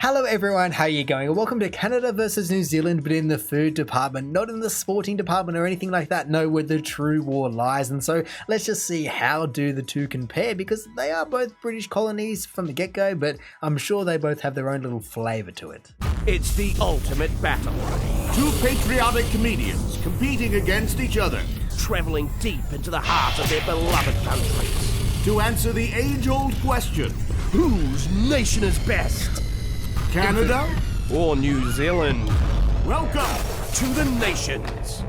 Hello everyone, how you going? Welcome to Canada versus New Zealand, but in the food department, not in the sporting department or anything like that. No, where the true war lies. And so let's just see how do the two compare, because they are both British colonies from the get-go, but I'm sure they both have their own little flavour to it. It's the ultimate battle. Two patriotic comedians competing against each other Travelling deep into the heart of their beloved countries. to answer the age-old question, Whose nation is best? Canada Or New Zealand? Welcome To the nations.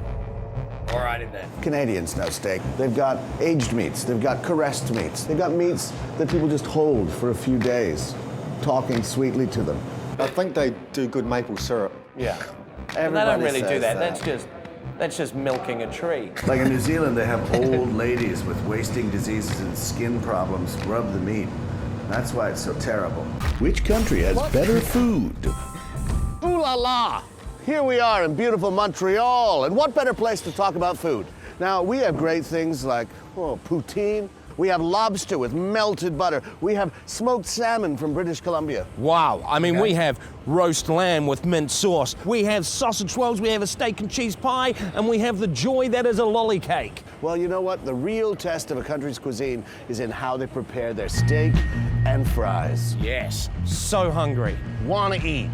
Alrighty then. Canadians know steak. They've got aged meats, they've got caressed meats, they've got meats that people just hold for a few days, talking sweetly to them. I think they do good maple syrup. Yeah. They Everybody don't really do says that. That's just milking a tree. Like in New Zealand, they have old ladies with wasting diseases and skin problems rub the meat. That's why it's so terrible. Which country has better food? Ooh la la! Here we are in beautiful Montreal, and what better place to talk about food? Now, we have great things like, poutine. We have lobster with melted butter. We have smoked salmon from British Columbia. Wow, I mean, we have roast lamb with mint sauce. We have sausage rolls, we have a steak and cheese pie, and we have the joy that is a lolly cake. Well, you know what? The real test of a country's cuisine is in how they prepare their steak and fries. Yes, so hungry. Wanna eat.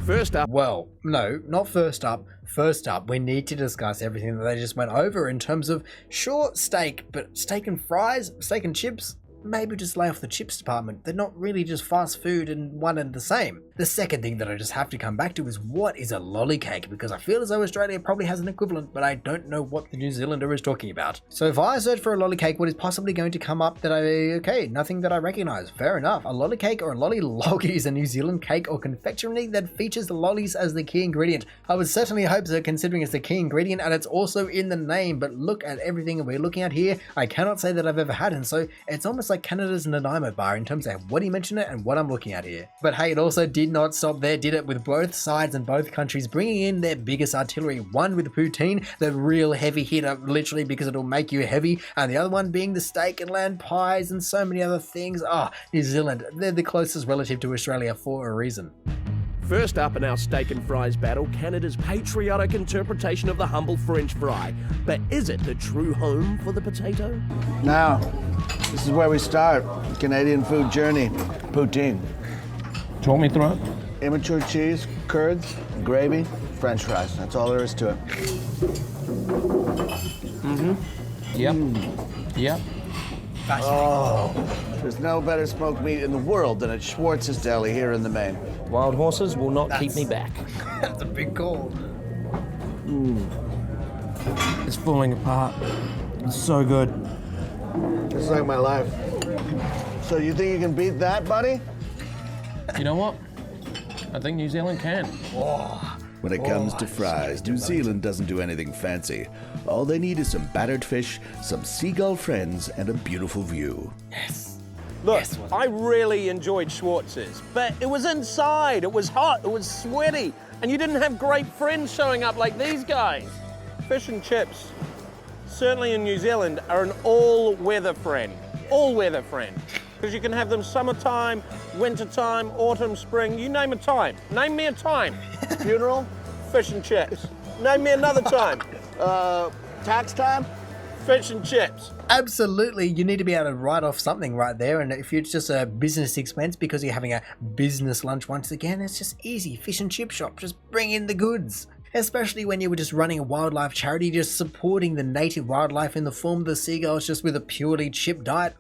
First up, Well, no, not first up. First up, we need to discuss everything that they just went over in terms of, sure, steak, but steak and fries, steak and chips, maybe just lay off the chips department. They're not really just fast food and one and the same. The second thing that I just have to come back to is, what is a lolly cake? Because I feel as though Australia probably has an equivalent, but I don't know what the New Zealander is talking about. So if I search for a lolly cake, what is possibly going to come up nothing that I recognize. Fair enough. A lolly cake or a lolly log is a New Zealand cake or confectionery that features the lollies as the key ingredient. I would certainly hope so, considering it's the key ingredient and it's also in the name, but look at everything we're looking at here. I cannot say that I've ever had, and so it's almost like Canada's Nanaimo bar in terms of what he mentioned it and what I'm looking at here. But hey, it also did not stop there, did it? With both sides and both countries bringing in their biggest artillery. One with poutine, the real heavy hitter, literally because it'll make you heavy, and the other one being the steak and lamb pies and so many other things. New Zealand, they're the closest relative to Australia for a reason. First up in our steak and fries battle, Canada's patriotic interpretation of the humble French fry. But is it the true home for the potato? Now, this is where we start. The Canadian food journey. Poutine. Talk me through it. Immature cheese, curds, gravy, French fries. That's all there is to it. Yep. There's no better smoked meat in the world than at Schwartz's Deli here in the Main. Wild horses will not keep me back. That's a big call. It's falling apart. It's so good. It's like my life. So you think you can beat that, buddy? You know what? I think New Zealand can. When it comes to fries, New Zealand doesn't do anything fancy. All they need is some battered fish, some seagull friends, and a beautiful view. Look, I really enjoyed Schwartz's, but it was inside, it was hot, it was sweaty, and you didn't have great friends showing up like these guys. Fish and chips, certainly in New Zealand, are an all-weather friend. All-weather friend. Because you can have them summertime, wintertime, autumn, spring, you name a time. Name me a time. Funeral? Fish and chips. Name me another time. Tax time? Fish and chips. Absolutely, you need to be able to write off something right there, and if it's just a business expense because you're having a business lunch once again, it's just easy. Fish and chip shop, just bring in the goods. Especially when you were just running a wildlife charity, just supporting the native wildlife in the form of the seagulls just with a purely chip diet.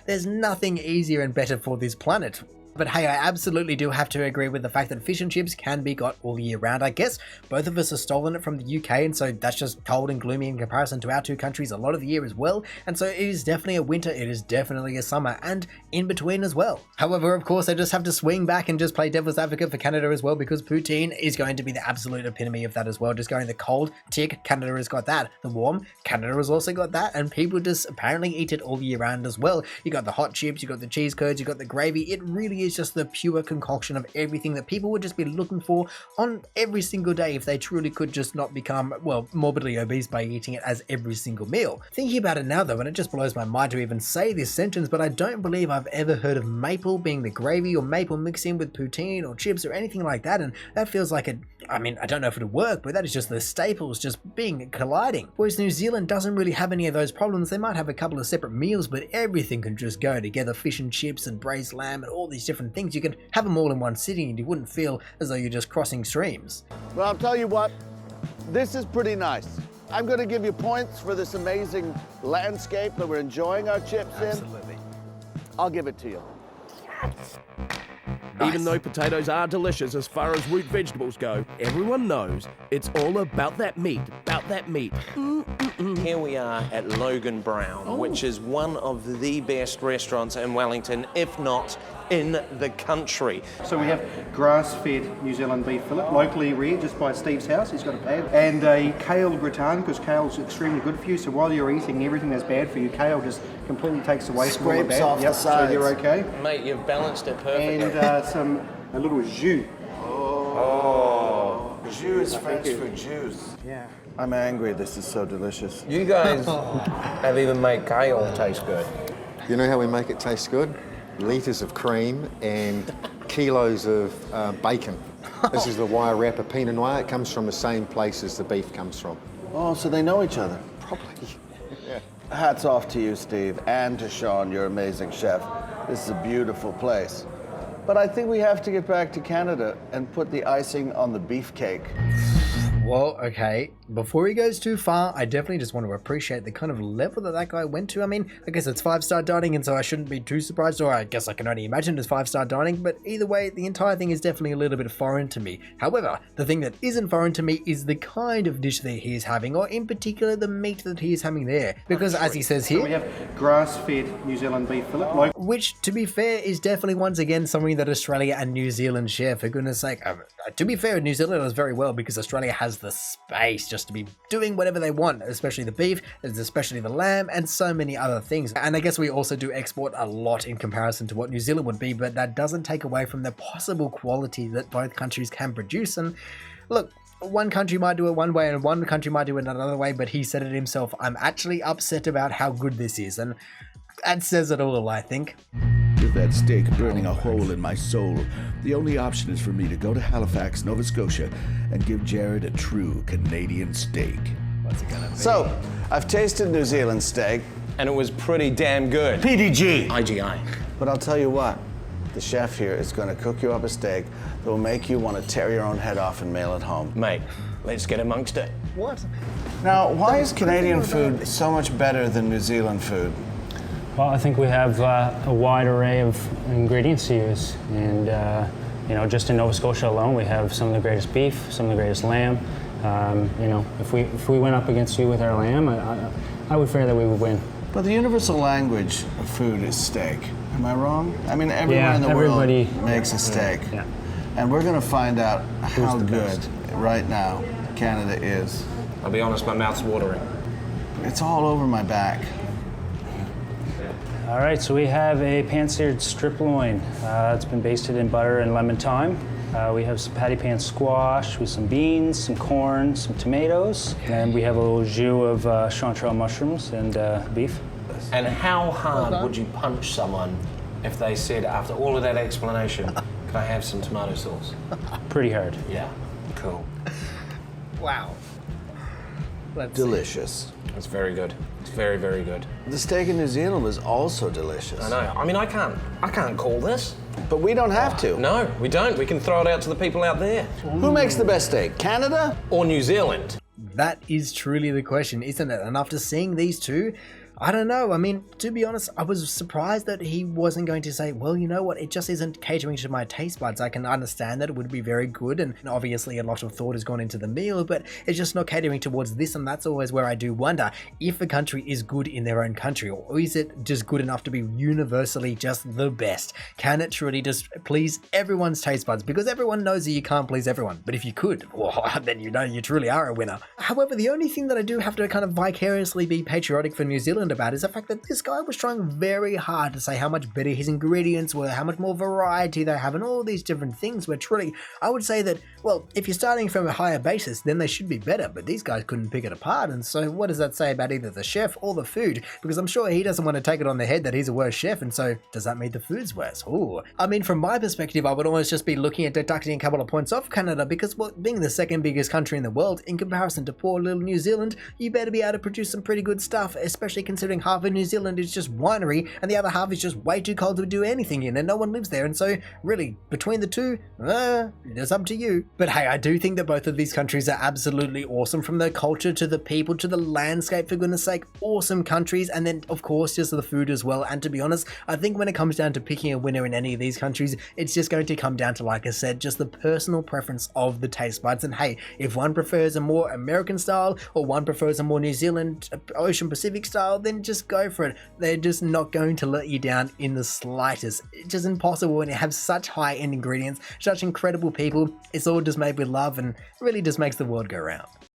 There's nothing easier and better for this planet. But hey, I absolutely do have to agree with the fact that fish and chips can be got all year round. I guess both of us have stolen it from the UK, and so that's just cold and gloomy in comparison to our two countries a lot of the year as well. And so it is definitely a winter, it is definitely a summer, and in between as well. However, of course, I just have to swing back and just play devil's advocate for Canada as well, because poutine is going to be the absolute epitome of that as well. Just going the cold, tick, Canada has got that. The warm, Canada has also got that, and people just apparently eat it all year round as well. You got the hot chips, you got the cheese curds, you got the gravy. It really truly is just the pure concoction of everything that people would just be looking for on every single day if they truly could just not become, well, morbidly obese by eating it as every single meal. Thinking about it now though, and it just blows my mind to even say this sentence, but I don't believe I've ever heard of maple being the gravy or maple mixed in with poutine or chips or anything like that, and that feels like I don't know if it'll work, but that is just the staples just being colliding. Whereas New Zealand doesn't really have any of those problems. They might have a couple of separate meals, but everything can just go together. Fish and chips and braised lamb and all these different things. You can have them all in one sitting and you wouldn't feel as though you're just crossing streams. Well, I'll tell you what, this is pretty nice. I'm going to give you points for this amazing landscape that we're enjoying our chips in. Absolutely. I'll give it to you. Even though potatoes are delicious as far as root vegetables go, everyone knows it's all about that meat, Here we are at Logan Brown, which is one of the best restaurants in Wellington, if not in the country. So we have grass-fed New Zealand beef fillet, locally reared just by Steve's house, he's got a pad, and a kale gratin, because kale's extremely good for you, so while you're eating everything that's bad for you, kale just completely takes away from all the Scrapes bad. off the sides. So you're okay. Mate, you've balanced it perfectly. And a little jus. Jus is French for Jews. Yeah. I'm angry. This is so delicious. You guys have even made kale taste good. You know how we make it taste good? Litres of cream and kilos of bacon. This is the wire wrapper Pinot Noir. It comes from the same place as the beef comes from. Oh, so they know each other. Probably. Hats off to you, Steve, and to Sean, your amazing chef. This is a beautiful place. But I think we have to get back to Canada and put the icing on the beefcake. Well, okay, before he goes too far, I definitely just want to appreciate the kind of level that guy went to. I mean, I guess it's 5-star dining, and so I shouldn't be too surprised, or I guess I can only imagine it's 5-star dining, but either way, the entire thing is definitely a little bit foreign to me. However, the thing that isn't foreign to me is the kind of dish that he is having, or in particular, the meat that he is having there. Because as he says here, So we have grass-fed New Zealand beef fillet, which, to be fair, is definitely once again something that Australia and New Zealand share, for goodness sake. To be fair, New Zealand does very well because Australia has the space just to be doing whatever they want, especially the beef, especially the lamb, and so many other things. And I guess we also do export a lot in comparison to what New Zealand would be, but that doesn't take away from the possible quality that both countries can produce. And look, one country might do it one way and one country might do it another way, but he said it himself, I'm actually upset about how good this is, and that says it all, I think. With that steak burning a hole in my soul, the only option is for me to go to Halifax, Nova Scotia, and give Jared a true Canadian steak. What's it gonna be? So, I've tasted New Zealand steak. And it was pretty damn good. PDG. IGI. But I'll tell you what, the chef here is going to cook you up a steak that will make you want to tear your own head off and mail it home. Mate, let's get amongst it. What? Now, why is Canadian food so much better than New Zealand food? Well, I think we have a wide array of ingredients to use, and just in Nova Scotia alone, we have some of the greatest beef, some of the greatest lamb. If we went up against you with our lamb, I would fear that we would win. But the universal language of food is steak. Am I wrong? I mean, everyone in the world makes a steak. Yeah. And we're going to find out how good right now Canada is. I'll be honest, my mouth's watering. It's all over my back. All right, so we have a pan-seared strip loin. It's been basted in butter and lemon thyme. We have some patty pan squash with some beans, some corn, some tomatoes, and we have a little jus of chanterelle mushrooms and beef. And how hard would you punch someone if they said, after all of that explanation, can I have some tomato sauce? Pretty hard. Yeah, cool. Wow. Delicious. It's very good. It's very, very good. The steak in New Zealand is also delicious. I know. I mean, I can't call this. But we don't have to. No, we don't. We can throw it out to the people out there. Who makes the best steak, Canada or New Zealand? That is truly the question, isn't it? And after seeing these two, I don't know. I mean, to be honest, I was surprised that he wasn't going to say, well, you know what, it just isn't catering to my taste buds. I can understand that it would be very good, and obviously a lot of thought has gone into the meal, but it's just not catering towards this, and that's always where I do wonder if a country is good in their own country, or is it just good enough to be universally just the best? Can it truly just please everyone's taste buds? Because everyone knows that you can't please everyone, but if you could, well, then you know you truly are a winner. However, the only thing that I do have to kind of vicariously be patriotic for New Zealand excellent about is the fact that this guy was trying very hard to say how much better his ingredients were, how much more variety they have, and all these different things where truly, I would say that, well, if you're starting from a higher basis, then they should be better, but these guys couldn't pick it apart, and so what does that say about either the chef or the food? Because I'm sure he doesn't want to take it on the head that he's a worse chef, and so does that mean the food's worse? Ooh. I mean, from my perspective, I would almost just be looking at deducting a couple of points off Canada because, well, being the second biggest country in the world, in comparison to poor little New Zealand, you better be able to produce some pretty good stuff, especially considering half of New Zealand is just winery and the other half is just way too cold to do anything in and no one lives there, and so really, between the two, it's up to you. But hey, I do think that both of these countries are absolutely awesome, from the culture to the people to the landscape, for goodness sake, awesome countries, and then of course just the food as well. And to be honest, I think when it comes down to picking a winner in any of these countries, it's just going to come down to, like I said, just the personal preference of the taste buds. And hey, if one prefers a more American style or one prefers a more New Zealand Ocean Pacific style, then just go for it. They're just not going to let you down in the slightest. It's just impossible when you have such high-end ingredients, such incredible people. It's all just made with love and really just makes the world go round.